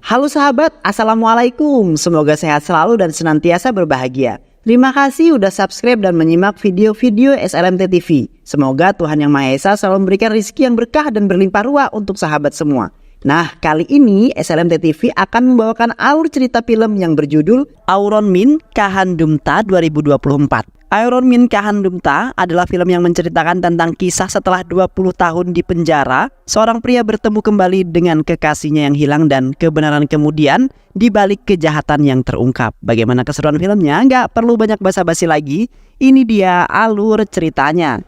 Halo sahabat, Assalamualaikum. Semoga sehat selalu dan senantiasa berbahagia. Terima kasih udah subscribe dan menyimak video-video SLMT TV. Semoga Tuhan Yang Maha Esa selalu memberikan rezeki yang berkah dan berlimpah ruah untuk sahabat semua. Nah, kali ini SLMT TV akan membawakan alur cerita film yang berjudul Auron Min Kahandumta 2024. Auron Min Kahandumta adalah film yang menceritakan tentang kisah setelah 20 tahun di penjara, seorang pria bertemu kembali dengan kekasihnya yang hilang dan kebenaran kemudian dibalik kejahatan yang terungkap. Bagaimana keseruan filmnya? Nggak perlu banyak basa-basi lagi, ini dia alur ceritanya.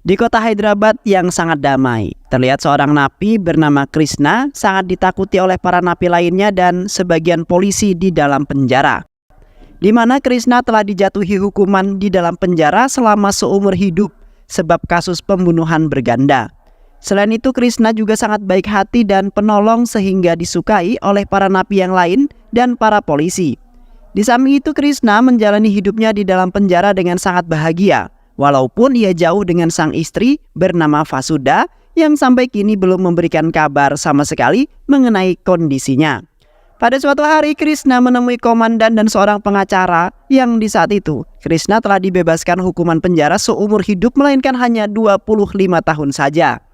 Di kota Hyderabad yang sangat damai, terlihat seorang napi bernama Krishna sangat ditakuti oleh para napi lainnya dan sebagian polisi di dalam penjara. Di mana Krishna telah dijatuhi hukuman di dalam penjara selama seumur hidup sebab kasus pembunuhan berganda. Selain itu, Krishna juga sangat baik hati dan penolong sehingga disukai oleh para napi yang lain dan para polisi. Di samping itu, Krishna menjalani hidupnya di dalam penjara dengan sangat bahagia. Walaupun ia jauh dengan sang istri bernama Vasuda yang sampai kini belum memberikan kabar sama sekali mengenai kondisinya. Pada suatu hari Krishna menemui komandan dan seorang pengacara yang di saat itu Krishna telah dibebaskan hukuman penjara seumur hidup melainkan hanya 25 tahun saja.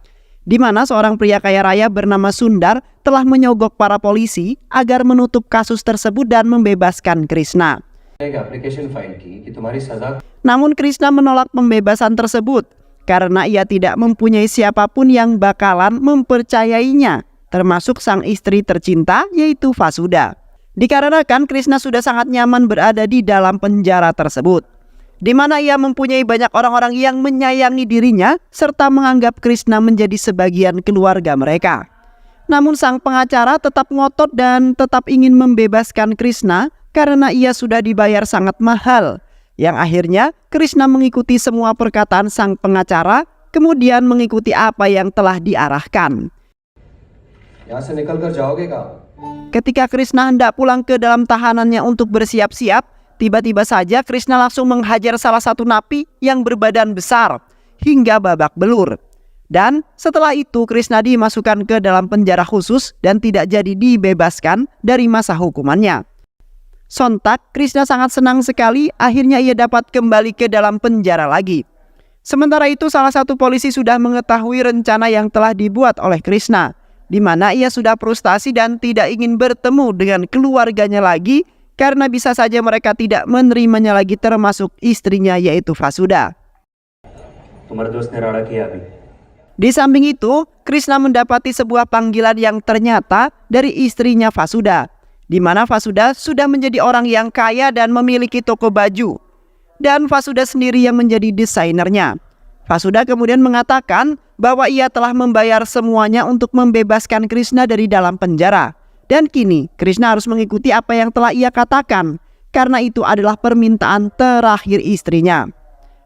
Di mana seorang pria kaya raya bernama Sundar telah menyogok para polisi agar menutup kasus tersebut dan membebaskan Krishna. Namun Krishna menolak pembebasan tersebut karena ia tidak mempunyai siapapun yang bakalan mempercayainya, termasuk sang istri tercinta yaitu Vasuda. Dikarenakan Krishna sudah sangat nyaman berada di dalam penjara tersebut, di mana ia mempunyai banyak orang-orang yang menyayangi dirinya serta menganggap Krishna menjadi sebagian keluarga mereka. Namun sang pengacara tetap ngotot dan tetap ingin membebaskan Krishna karena ia sudah dibayar sangat mahal, yang akhirnya Krishna mengikuti semua perkataan sang pengacara, kemudian mengikuti apa yang telah diarahkan. Ketika Krishna hendak pulang ke dalam tahanannya untuk bersiap-siap, tiba-tiba saja Krishna langsung menghajar salah satu napi yang berbadan besar hingga babak belur. Dan setelah itu Krishna dimasukkan ke dalam penjara khusus dan tidak jadi dibebaskan dari masa hukumannya. Sontak Krishna sangat senang sekali, akhirnya ia dapat kembali ke dalam penjara lagi. Sementara itu salah satu polisi sudah mengetahui rencana yang telah dibuat oleh Krishna, di mana ia sudah frustasi dan tidak ingin bertemu dengan keluarganya lagi karena bisa saja mereka tidak menerimanya lagi, termasuk istrinya yaitu Vasuda. Di samping itu, Krishna mendapati sebuah panggilan yang ternyata dari istrinya Vasuda, di mana Vasuda sudah menjadi orang yang kaya dan memiliki toko baju. Dan Vasuda sendiri yang menjadi desainernya. Vasuda kemudian mengatakan bahwa ia telah membayar semuanya untuk membebaskan Krishna dari dalam penjara. Dan kini Krishna harus mengikuti apa yang telah ia katakan, karena itu adalah permintaan terakhir istrinya.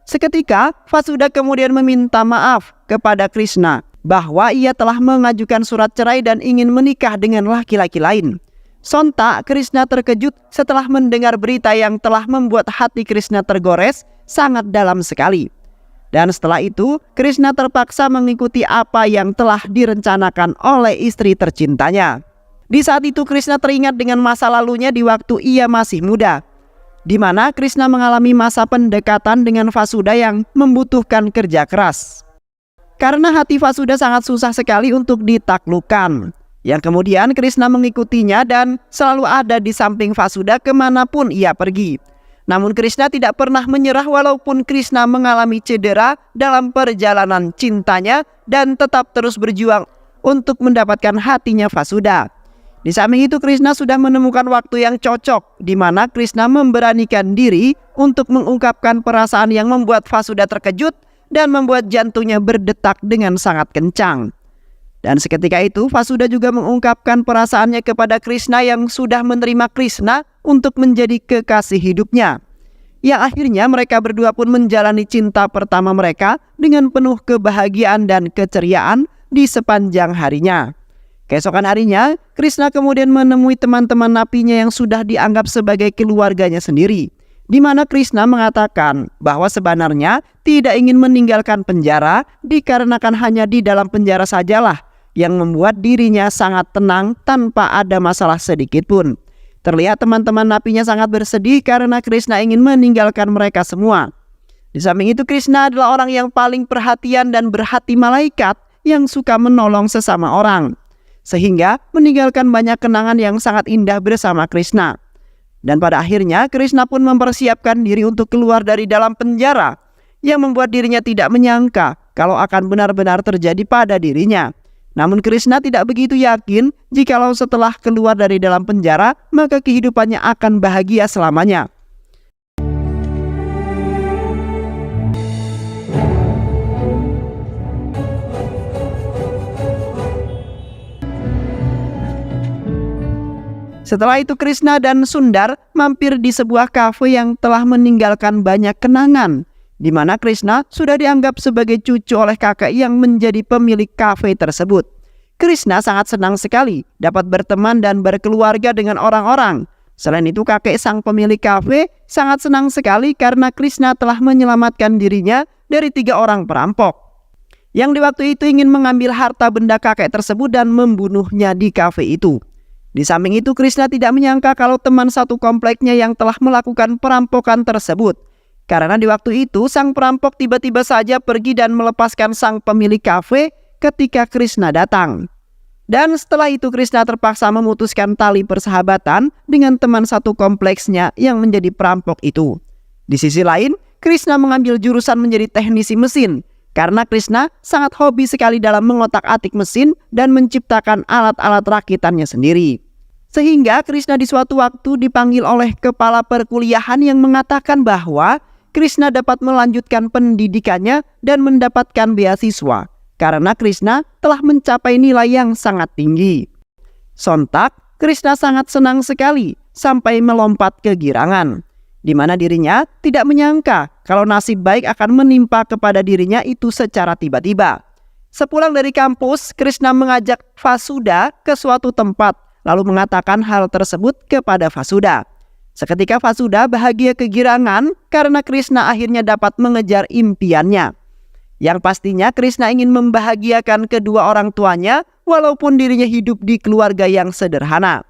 Seketika Vasuda kemudian meminta maaf kepada Krishna bahwa ia telah mengajukan surat cerai dan ingin menikah dengan laki-laki lain. Sontak Krishna terkejut setelah mendengar berita yang telah membuat hati Krishna tergores sangat dalam sekali. Dan setelah itu Krishna terpaksa mengikuti apa yang telah direncanakan oleh istri tercintanya. Di saat itu Krishna teringat dengan masa lalunya di waktu ia masih muda, di mana Krishna mengalami masa pendekatan dengan Vasuda yang membutuhkan kerja keras. Karena hati Vasuda sangat susah sekali untuk ditaklukkan, yang kemudian Krishna mengikutinya dan selalu ada di samping Vasuda kemanapun ia pergi. Namun Krishna tidak pernah menyerah walaupun Krishna mengalami cedera dalam perjalanan cintanya dan tetap terus berjuang untuk mendapatkan hatinya Vasuda. Di samping itu Krishna sudah menemukan waktu yang cocok, di mana Krishna memberanikan diri untuk mengungkapkan perasaan yang membuat Vasuda terkejut dan membuat jantungnya berdetak dengan sangat kencang. Dan seketika itu Vasuda juga mengungkapkan perasaannya kepada Krishna yang sudah menerima Krishna untuk menjadi kekasih hidupnya. Yang akhirnya mereka berdua pun menjalani cinta pertama mereka dengan penuh kebahagiaan dan keceriaan di sepanjang harinya. Keesokan harinya, Krishna kemudian menemui teman-teman napinya yang sudah dianggap sebagai keluarganya sendiri, di mana Krishna mengatakan bahwa sebenarnya tidak ingin meninggalkan penjara dikarenakan hanya di dalam penjara sajalah yang membuat dirinya sangat tenang tanpa ada masalah sedikit pun. Terlihat teman-teman napinya sangat bersedih karena Krishna ingin meninggalkan mereka semua. Di samping itu, Krishna adalah orang yang paling perhatian dan berhati malaikat yang suka menolong sesama orang, sehingga meninggalkan banyak kenangan yang sangat indah bersama Krishna. Dan pada akhirnya Krishna pun mempersiapkan diri untuk keluar dari dalam penjara, yang membuat dirinya tidak menyangka kalau akan benar-benar terjadi pada dirinya. Namun Krishna tidak begitu yakin jikalau setelah keluar dari dalam penjara maka kehidupannya akan bahagia selamanya. Setelah itu Krishna dan Sundar mampir di sebuah kafe yang telah meninggalkan banyak kenangan, di mana Krishna sudah dianggap sebagai cucu oleh kakek yang menjadi pemilik kafe tersebut. Krishna sangat senang sekali dapat berteman dan berkeluarga dengan orang-orang. Selain itu, kakek sang pemilik kafe sangat senang sekali karena Krishna telah menyelamatkan dirinya dari 3 orang perampok yang di waktu itu ingin mengambil harta benda kakek tersebut dan membunuhnya di kafe itu. Di samping itu, Krishna tidak menyangka kalau teman satu kompleknya yang telah melakukan perampokan tersebut. Karena di waktu itu, sang perampok tiba-tiba saja pergi dan melepaskan sang pemilik kafe ketika Krishna datang. Dan setelah itu, Krishna terpaksa memutuskan tali persahabatan dengan teman satu kompleksnya yang menjadi perampok itu. Di sisi lain, Krishna mengambil jurusan menjadi teknisi mesin, karena Krishna sangat hobi sekali dalam mengotak-atik mesin dan menciptakan alat-alat rakitannya sendiri. Sehingga Krishna di suatu waktu dipanggil oleh kepala perkuliahan yang mengatakan bahwa Krishna dapat melanjutkan pendidikannya dan mendapatkan beasiswa karena Krishna telah mencapai nilai yang sangat tinggi. Sontak, Krishna sangat senang sekali sampai melompat kegirangan, di mana dirinya tidak menyangka kalau nasib baik akan menimpa kepada dirinya itu secara tiba-tiba. Sepulang dari kampus, Krishna mengajak Vasudha ke suatu tempat, lalu mengatakan hal tersebut kepada Vasudha. Seketika Vasudha bahagia kegirangan karena Krishna akhirnya dapat mengejar impiannya. Yang pastinya Krishna ingin membahagiakan kedua orang tuanya walaupun dirinya hidup di keluarga yang sederhana.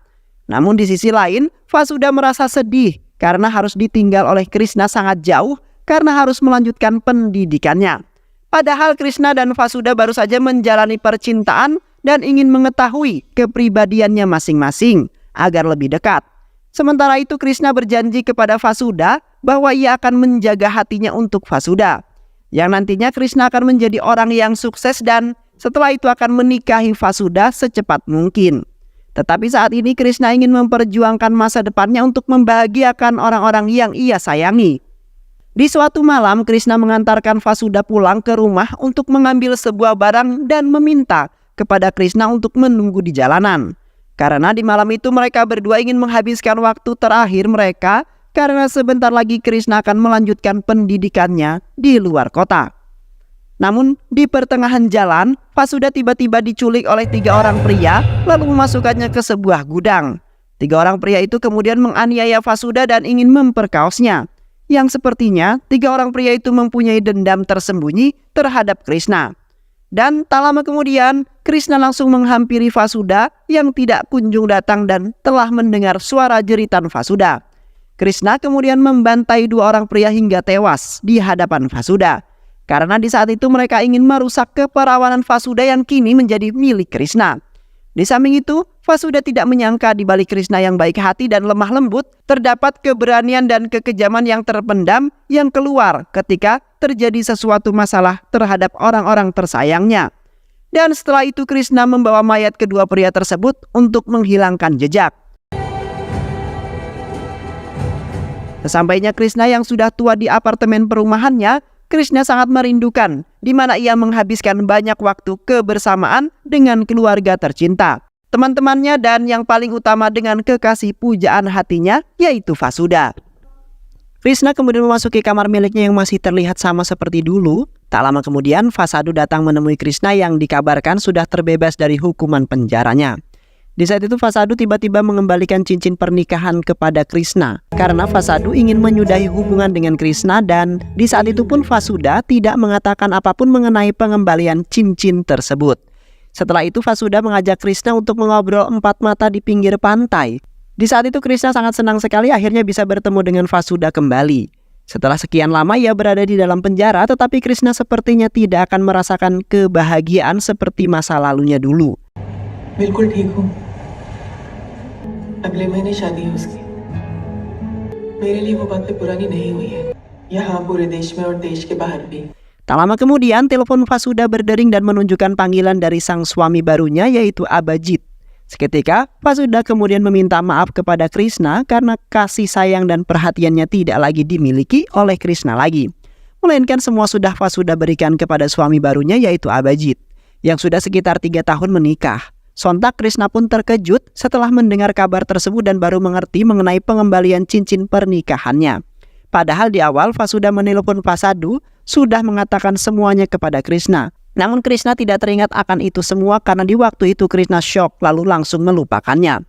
Namun di sisi lain, Vasudha merasa sedih karena harus ditinggal oleh Krishna sangat jauh karena harus melanjutkan pendidikannya. Padahal Krishna dan Vasudha baru saja menjalani percintaan dan ingin mengetahui kepribadiannya masing-masing agar lebih dekat. Sementara itu Krishna berjanji kepada Vasudha bahwa ia akan menjaga hatinya untuk Vasudha, yang nantinya Krishna akan menjadi orang yang sukses dan setelah itu akan menikahi Vasudha secepat mungkin. Tetapi saat ini Krishna ingin memperjuangkan masa depannya untuk membahagiakan orang-orang yang ia sayangi. Di suatu malam Krishna mengantarkan Vasudha pulang ke rumah untuk mengambil sebuah barang dan meminta kepada Krishna untuk menunggu di jalanan. Karena di malam itu mereka berdua ingin menghabiskan waktu terakhir mereka karena sebentar lagi Krishna akan melanjutkan pendidikannya di luar kota. Namun di pertengahan jalan, Vasudha tiba-tiba diculik oleh 3 orang pria lalu memasukkannya ke sebuah gudang. 3 orang pria itu kemudian menganiaya Vasudha dan ingin memperkaosnya. Yang sepertinya 3 orang pria itu mempunyai dendam tersembunyi terhadap Krishna. Dan tak lama kemudian Krishna langsung menghampiri Vasudha yang tidak kunjung datang dan telah mendengar suara jeritan Vasudha. Krishna kemudian membantai 2 orang pria hingga tewas di hadapan Vasudha. Karena di saat itu mereka ingin merusak keperawanan Vasudha yang kini menjadi milik Krishna. Di samping itu, Vasudha tidak menyangka di balik Krishna yang baik hati dan lemah lembut, terdapat keberanian dan kekejaman yang terpendam yang keluar ketika terjadi sesuatu masalah terhadap orang-orang tersayangnya. Dan setelah itu Krishna membawa mayat kedua pria tersebut untuk menghilangkan jejak. Sesampainya Krishna yang sudah tua di apartemen perumahannya, Krishna sangat merindukan di mana ia menghabiskan banyak waktu kebersamaan dengan keluarga tercinta, teman-temannya dan yang paling utama dengan kekasih pujaan hatinya yaitu Vasudha. Krishna kemudian memasuki kamar miliknya yang masih terlihat sama seperti dulu, Tak lama kemudian, Fasadu datang menemui Krishna yang dikabarkan sudah terbebas dari hukuman penjaranya. Di saat itu Fasadu tiba-tiba mengembalikan cincin pernikahan kepada Krishna karena Fasadu ingin menyudahi hubungan dengan Krishna, dan di saat itu pun Vasuda tidak mengatakan apapun mengenai pengembalian cincin tersebut. Setelah itu Vasuda mengajak Krishna untuk mengobrol empat mata di pinggir pantai. Di saat itu Krishna sangat senang sekali akhirnya bisa bertemu dengan Vasuda kembali. Setelah sekian lama ia berada di dalam penjara, tetapi Krishna sepertinya tidak akan merasakan kebahagiaan seperti masa lalunya dulu. बिल्कुल ठीक हूँ। अगले महीने शादी है उसकी। मेरे लिए वो बातें पुरानी नहीं हुई है। यहाँ पूरे देश में और देश के बाहर भी। Tak lama kemudian telepon Vasuda berdering dan menunjukkan panggilan dari sang suami barunya yaitu Abhijit. Seketika, Vasuda kemudian meminta maaf kepada Krishna karena kasih sayang dan perhatiannya tidak lagi dimiliki oleh Krishna lagi. Melainkan semua sudah Vasuda berikan kepada suami barunya yaitu Abhijit, yang sudah sekitar 3 tahun menikah. Sontak Krishna pun terkejut setelah mendengar kabar tersebut dan baru mengerti mengenai pengembalian cincin pernikahannya. Padahal di awal Vasuda menelpon Fasadu sudah mengatakan semuanya kepada Krishna. Namun Krishna tidak teringat akan itu semua karena di waktu itu Krishna shock lalu langsung melupakannya.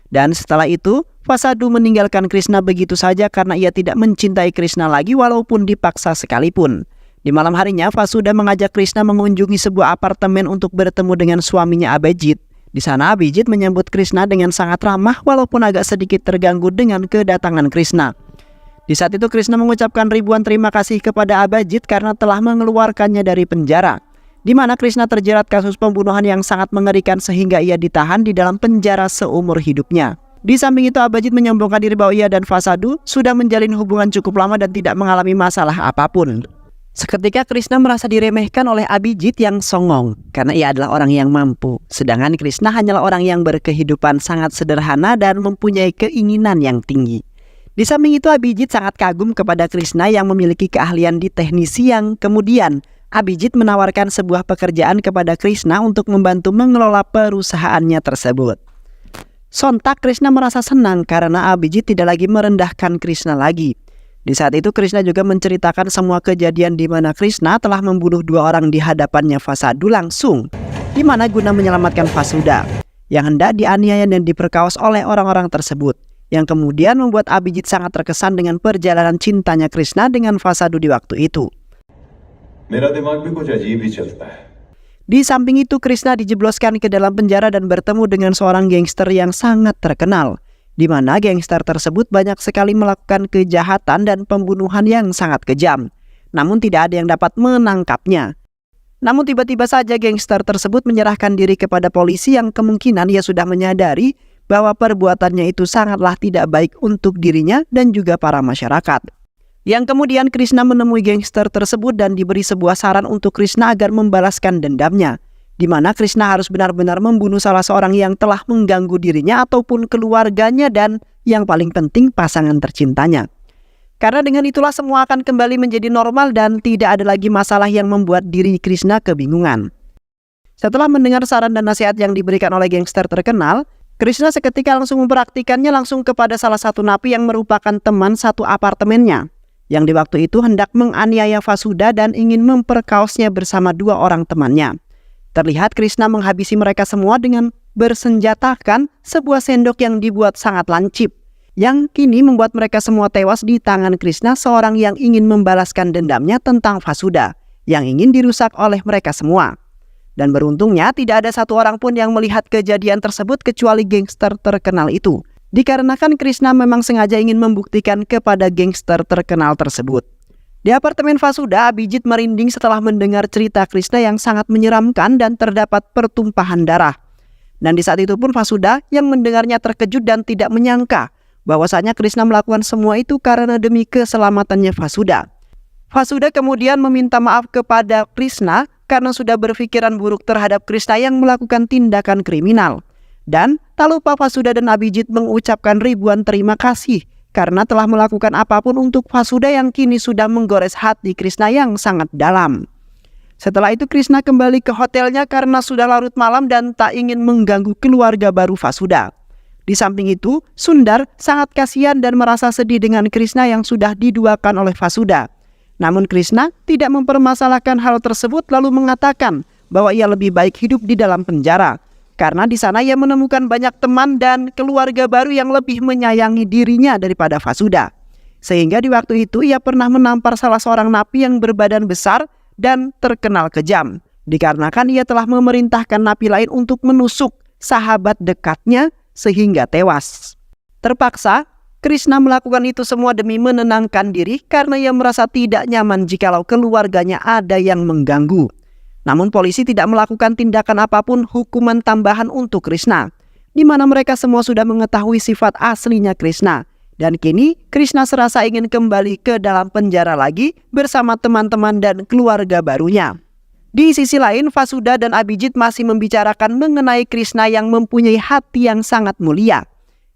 Dan setelah itu Fasadu meninggalkan Krishna begitu saja karena ia tidak mencintai Krishna lagi walaupun dipaksa sekalipun. Di malam harinya Vasuda mengajak Krishna mengunjungi sebuah apartemen untuk bertemu dengan suaminya Abhijit. Di sana Abhijit menyambut Krishna dengan sangat ramah walaupun agak sedikit terganggu dengan kedatangan Krishna. Di saat itu Krishna mengucapkan ribuan terima kasih kepada Abhijit karena telah mengeluarkannya dari penjara, di mana Krishna terjerat kasus pembunuhan yang sangat mengerikan sehingga ia ditahan di dalam penjara seumur hidupnya. Di samping itu Abhijit menyombongkan diri bahwa ia dan Fasadu sudah menjalin hubungan cukup lama dan tidak mengalami masalah apapun. Seketika Krishna merasa diremehkan oleh Abhijit yang songong karena ia adalah orang yang mampu, sedangkan Krishna hanyalah orang yang berkehidupan sangat sederhana dan mempunyai keinginan yang tinggi. Di samping itu Abhijit sangat kagum kepada Krishna yang memiliki keahlian di teknisi, yang kemudian Abhijit menawarkan sebuah pekerjaan kepada Krishna untuk membantu mengelola perusahaannya tersebut. Sontak Krishna merasa senang karena Abhijit tidak lagi merendahkan Krishna lagi. Di saat itu Krishna juga menceritakan semua kejadian di mana Krishna telah membunuh 2 orang di hadapannya Fasadu langsung, di mana guna menyelamatkan Vasuda yang hendak dianiaya dan diperkaos oleh orang-orang tersebut, yang kemudian membuat Abhijit sangat terkesan dengan perjalanan cintanya Krishna dengan Fasadu di waktu itu. Di samping itu Krishna dijebloskan ke dalam penjara dan bertemu dengan seorang gangster yang sangat terkenal, di mana gangster tersebut banyak sekali melakukan kejahatan dan pembunuhan yang sangat kejam. Namun tidak ada yang dapat menangkapnya. Namun tiba-tiba saja gangster tersebut menyerahkan diri kepada polisi yang kemungkinan ia sudah menyadari bahwa perbuatannya itu sangatlah tidak baik untuk dirinya dan juga para masyarakat. Yang kemudian Krishna menemui gangster tersebut dan diberi sebuah saran untuk Krishna agar membalaskan dendamnya, di mana Krishna harus benar-benar membunuh salah seorang yang telah mengganggu dirinya ataupun keluarganya dan yang paling penting pasangan tercintanya. Karena dengan itulah semua akan kembali menjadi normal dan tidak ada lagi masalah yang membuat diri Krishna kebingungan. Setelah mendengar saran dan nasihat yang diberikan oleh gangster terkenal, Krishna seketika langsung mempraktikannya langsung kepada salah satu napi yang merupakan teman satu apartemennya, yang di waktu itu hendak menganiaya Vasuda dan ingin memperkaosnya bersama 2 orang temannya. Terlihat Krishna menghabisi mereka semua dengan bersenjatakan sebuah sendok yang dibuat sangat lancip, yang kini membuat mereka semua tewas di tangan Krishna, seorang yang ingin membalaskan dendamnya tentang Vasuda, yang ingin dirusak oleh mereka semua. Dan beruntungnya tidak ada satu orang pun yang melihat kejadian tersebut kecuali gangster terkenal itu. Dikarenakan Krishna memang sengaja ingin membuktikan kepada gangster terkenal tersebut. Di apartemen Vasuda, Abhijit merinding setelah mendengar cerita Krishna yang sangat menyeramkan dan terdapat pertumpahan darah. Dan di saat itu pun Vasuda yang mendengarnya terkejut dan tidak menyangka bahwasanya Krishna melakukan semua itu karena demi keselamatannya Vasuda. Vasuda kemudian meminta maaf kepada Krishna karena sudah berpikiran buruk terhadap Krishna yang melakukan tindakan kriminal. Dan tak lupa Vasuda dan Abhijit mengucapkan ribuan terima kasih karena telah melakukan apapun untuk Vasuda yang kini sudah menggores hati Krishna yang sangat dalam. Setelah itu Krishna kembali ke hotelnya karena sudah larut malam dan tak ingin mengganggu keluarga baru Vasuda. Di samping itu, Sundar sangat kasihan dan merasa sedih dengan Krishna yang sudah diduakan oleh Vasuda. Namun Krishna tidak mempermasalahkan hal tersebut lalu mengatakan bahwa ia lebih baik hidup di dalam penjara. Karena di sana ia menemukan banyak teman dan keluarga baru yang lebih menyayangi dirinya daripada Vasudha. Sehingga di waktu itu ia pernah menampar salah seorang napi yang berbadan besar dan terkenal kejam. Dikarenakan ia telah memerintahkan napi lain untuk menusuk sahabat dekatnya sehingga tewas. Terpaksa, Krishna melakukan itu semua demi menenangkan diri karena ia merasa tidak nyaman jikalau keluarganya ada yang mengganggu. Namun polisi tidak melakukan tindakan apapun hukuman tambahan untuk Krishna, di mana mereka semua sudah mengetahui sifat aslinya Krishna. Dan kini Krishna serasa ingin kembali ke dalam penjara lagi bersama teman-teman dan keluarga barunya. Di sisi lain, Vasudha dan Abhijit masih membicarakan mengenai Krishna yang mempunyai hati yang sangat mulia.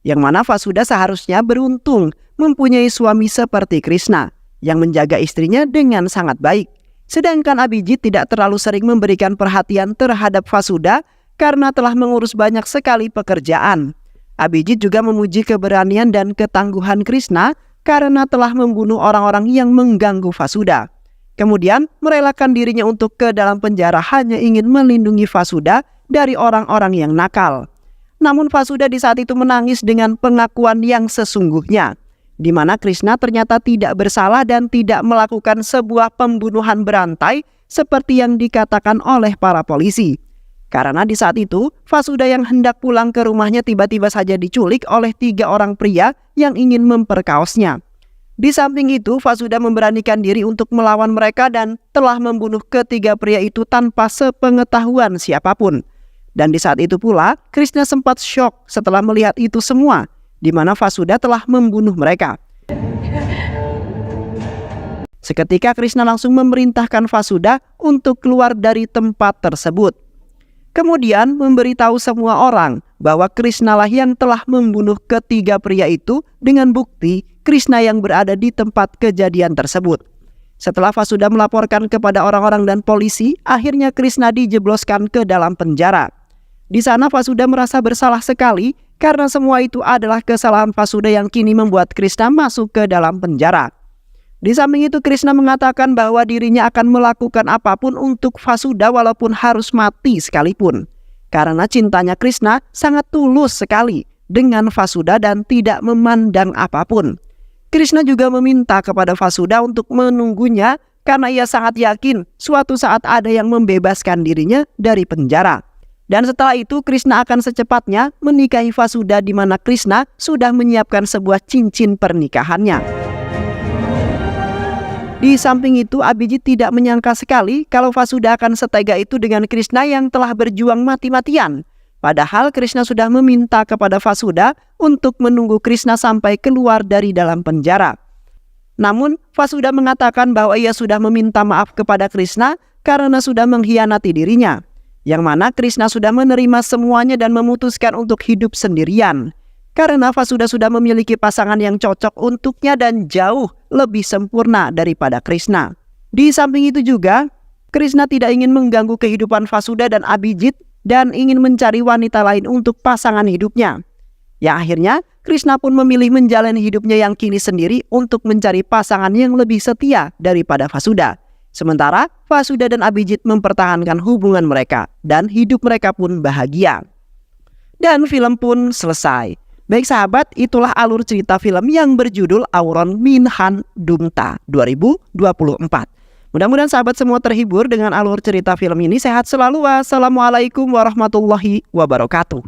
Yang mana Vasudha seharusnya beruntung mempunyai suami seperti Krishna yang menjaga istrinya dengan sangat baik. Sedangkan Abhijit tidak terlalu sering memberikan perhatian terhadap Vasudha karena telah mengurus banyak sekali pekerjaan. Abhijit juga memuji keberanian dan ketangguhan Krishna karena telah membunuh orang-orang yang mengganggu Vasudha. Kemudian merelakan dirinya untuk ke dalam penjara hanya ingin melindungi Vasudha dari orang-orang yang nakal. Namun Vasudha di saat itu menangis dengan pengakuan yang sesungguhnya, di mana Krishna ternyata tidak bersalah dan tidak melakukan sebuah pembunuhan berantai seperti yang dikatakan oleh para polisi. Karena di saat itu, Vasudha yang hendak pulang ke rumahnya tiba-tiba saja diculik oleh 3 orang pria yang ingin memperkaosnya. Di samping itu, Vasudha memberanikan diri untuk melawan mereka dan telah membunuh ketiga pria itu tanpa sepengetahuan siapapun. Dan di saat itu pula, Krishna sempat syok setelah melihat itu semua, di mana Vasudha telah membunuh mereka. Seketika Krishna langsung memerintahkan Vasudha untuk keluar dari tempat tersebut. Kemudian memberitahu semua orang bahwa Krishna lah yang telah membunuh ketiga pria itu dengan bukti Krishna yang berada di tempat kejadian tersebut. Setelah Vasudha melaporkan kepada orang-orang dan polisi, akhirnya Krishna dijebloskan ke dalam penjara. Di sana Vasudha merasa bersalah sekali karena semua itu adalah kesalahan Vasudha yang kini membuat Krishna masuk ke dalam penjara. Di samping itu Krishna mengatakan bahwa dirinya akan melakukan apapun untuk Vasudha walaupun harus mati sekalipun. Karena cintanya Krishna sangat tulus sekali dengan Vasudha dan tidak memandang apapun. Krishna juga meminta kepada Vasudha untuk menunggunya karena ia sangat yakin suatu saat ada yang membebaskan dirinya dari penjara. Dan setelah itu Krishna akan secepatnya menikahi Vasudha di mana Krishna sudah menyiapkan sebuah cincin pernikahannya. Di samping itu Abhijit tidak menyangka sekali kalau Vasudha akan setega itu dengan Krishna yang telah berjuang mati-matian. Padahal Krishna sudah meminta kepada Vasudha untuk menunggu Krishna sampai keluar dari dalam penjara. Namun Vasudha mengatakan bahwa ia sudah meminta maaf kepada Krishna karena sudah mengkhianati dirinya. Yang mana Krishna sudah menerima semuanya dan memutuskan untuk hidup sendirian. Karena Vasudha sudah memiliki pasangan yang cocok untuknya dan jauh lebih sempurna daripada Krishna. Di samping itu juga, Krishna tidak ingin mengganggu kehidupan Vasudha dan Abhijit dan ingin mencari wanita lain untuk pasangan hidupnya. Yang akhirnya, Krishna pun memilih menjalani hidupnya yang kini sendiri untuk mencari pasangan yang lebih setia daripada Vasudha. Sementara Vasudha dan Abhijit mempertahankan hubungan mereka dan hidup mereka pun bahagia. Dan film pun selesai. Baik sahabat, itulah alur cerita film yang berjudul Auron Minhan Dumta 2024. Mudah-mudahan sahabat semua terhibur dengan alur cerita film ini. Sehat selalu. Wassalamualaikum warahmatullahi wabarakatuh.